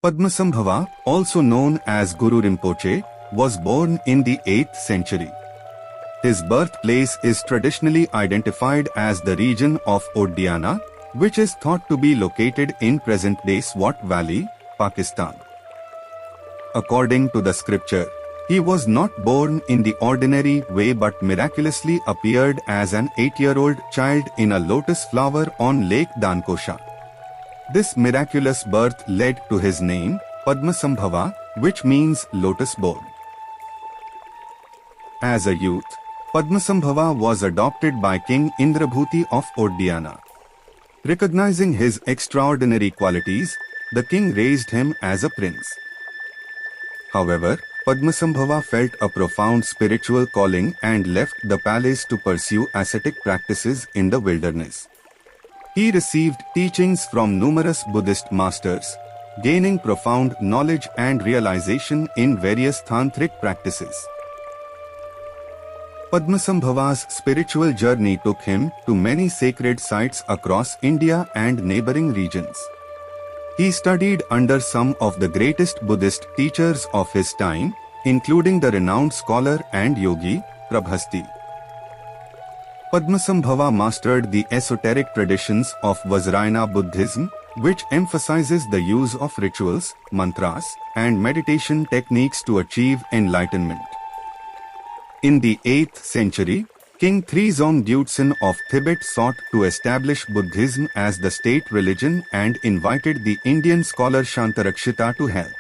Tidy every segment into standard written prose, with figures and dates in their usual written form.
Padmasambhava, also known as Guru Rinpoche, was born in the 8th century. His birthplace is traditionally identified as the region of Oddiana, which is thought to be located in present-day Swat Valley, Pakistan. According to the scripture, he was not born in the ordinary way but miraculously appeared as an 8-year-old child in a lotus flower on Lake Dankosha. This miraculous birth led to his name, Padmasambhava, which means lotus-born. As a youth, Padmasambhava was adopted by King Indrabhuti of Oddiana. Recognizing his extraordinary qualities, the king raised him as a prince. However, Padmasambhava felt a profound spiritual calling and left the palace to pursue ascetic practices in the wilderness. He received teachings from numerous Buddhist masters, gaining profound knowledge and realization in various tantric practices. Padmasambhava's spiritual journey took him to many sacred sites across India and neighboring regions. He studied under some of the greatest Buddhist teachers of his time, including the renowned scholar and yogi, Prabhasti. Padmasambhava mastered the esoteric traditions of Vajrayana Buddhism, which emphasizes the use of rituals, mantras, and meditation techniques to achieve enlightenment. In the 8th century, King Trizong Dutsen of Tibet sought to establish Buddhism as the state religion and invited the Indian scholar Shantarakshita to help.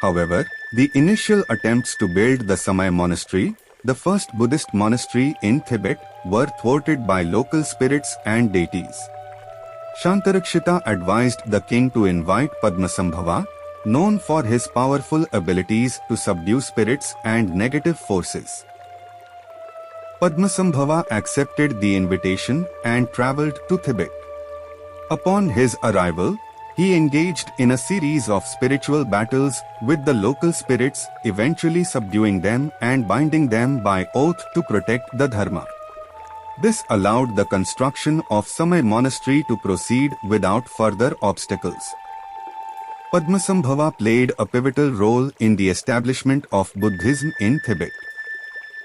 However, the initial attempts to build the Samay Monastery, the first Buddhist monastery in Tibet, were thwarted by local spirits and deities. Shantarakshita advised the king to invite Padmasambhava, known for his powerful abilities to subdue spirits and negative forces. Padmasambhava accepted the invitation and travelled to Tibet. Upon his arrival, he engaged in a series of spiritual battles with the local spirits, eventually subduing them and binding them by oath to protect the Dharma. This allowed the construction of Samay Monastery to proceed without further obstacles. Padmasambhava played a pivotal role in the establishment of Buddhism in Tibet.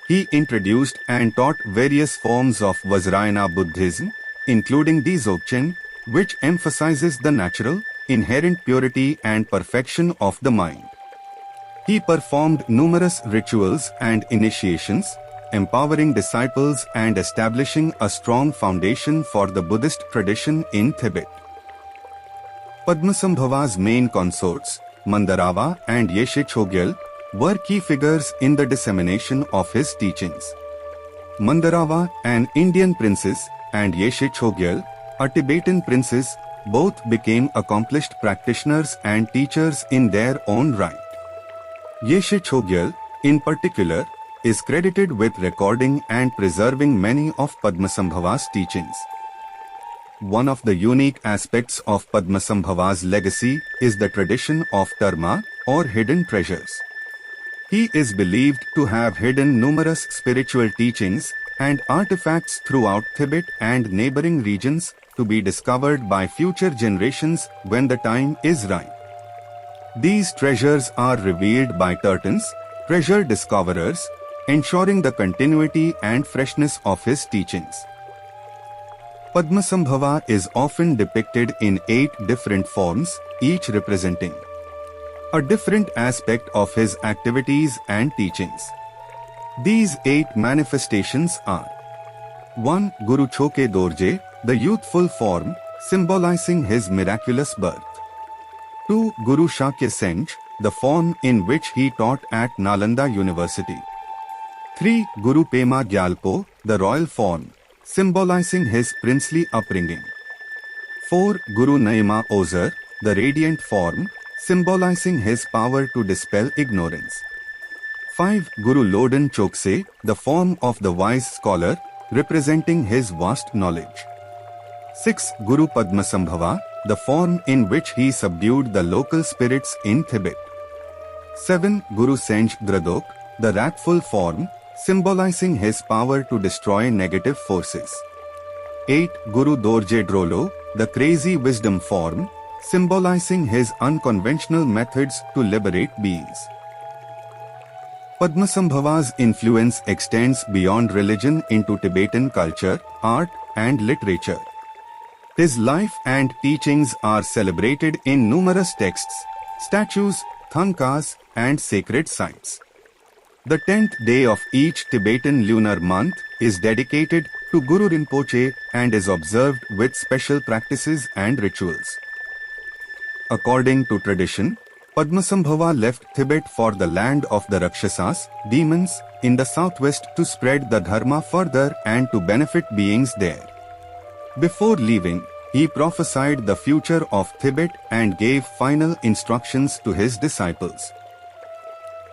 He introduced and taught various forms of Vajrayana Buddhism, including the Dzogchen, which emphasizes the natural, inherent purity and perfection of the mind. He performed numerous rituals and initiations, empowering disciples and establishing a strong foundation for the Buddhist tradition in Tibet. Padmasambhava's main consorts, Mandarava and Yeshe Chogyal, were key figures in the dissemination of his teachings. Mandarava, an Indian princess, and Yeshe Chogyal, a Tibetan princess, both became accomplished practitioners and teachers in their own right. Yeshe Chogyal, in particular, is credited with recording and preserving many of Padmasambhava's teachings. One of the unique aspects of Padmasambhava's legacy is the tradition of Dharma, or hidden treasures. He is believed to have hidden numerous spiritual teachings and artifacts throughout Tibet and neighboring regions to be discovered by future generations when the time is right. These treasures are revealed by Tertons, treasure discoverers, ensuring the continuity and freshness of his teachings. Padmasambhava is often depicted in 8 different forms, each representing a different aspect of his activities and teachings. These 8 manifestations are: 1. Guru Choke Dorje, the youthful form, symbolizing his miraculous birth. 2. Guru Shakya Senj, the form in which he taught at Nalanda University. 3. Guru Pema Gyalpo, the royal form, symbolizing his princely upbringing. 4. Guru Naima Ozer, the radiant form, symbolizing his power to dispel ignorance. 5. Guru Loden Chokse, the form of the wise scholar, representing his vast knowledge. 6. Guru Padmasambhava, the form in which he subdued the local spirits in Tibet. 7. Guru Senj Dradok, the wrathful form, symbolizing his power to destroy negative forces. 8. Guru Dorje Drolo, the crazy wisdom form, symbolizing his unconventional methods to liberate beings. Padmasambhava's influence extends beyond religion into Tibetan culture, art, and literature. His life and teachings are celebrated in numerous texts, statues, thangkas, and sacred sites. The 10th day of each Tibetan lunar month is dedicated to Guru Rinpoche and is observed with special practices and rituals. According to tradition, Padmasambhava left Tibet for the land of the Rakshasas, demons, in the southwest to spread the Dharma further and to benefit beings there. Before leaving, he prophesied the future of Tibet and gave final instructions to his disciples.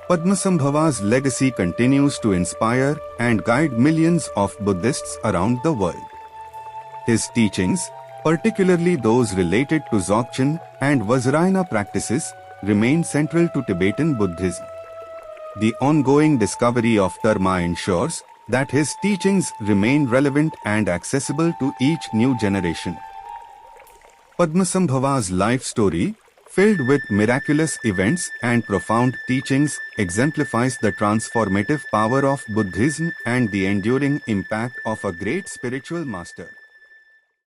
Padmasambhava's legacy continues to inspire and guide millions of Buddhists around the world. His teachings, particularly those related to Dzogchen and Vajrayana practices, remain central to Tibetan Buddhism. The ongoing discovery of Dharma ensures that his teachings remain relevant and accessible to each new generation. Padmasambhava's life story, filled with miraculous events and profound teachings, exemplifies the transformative power of Buddhism and the enduring impact of a great spiritual master.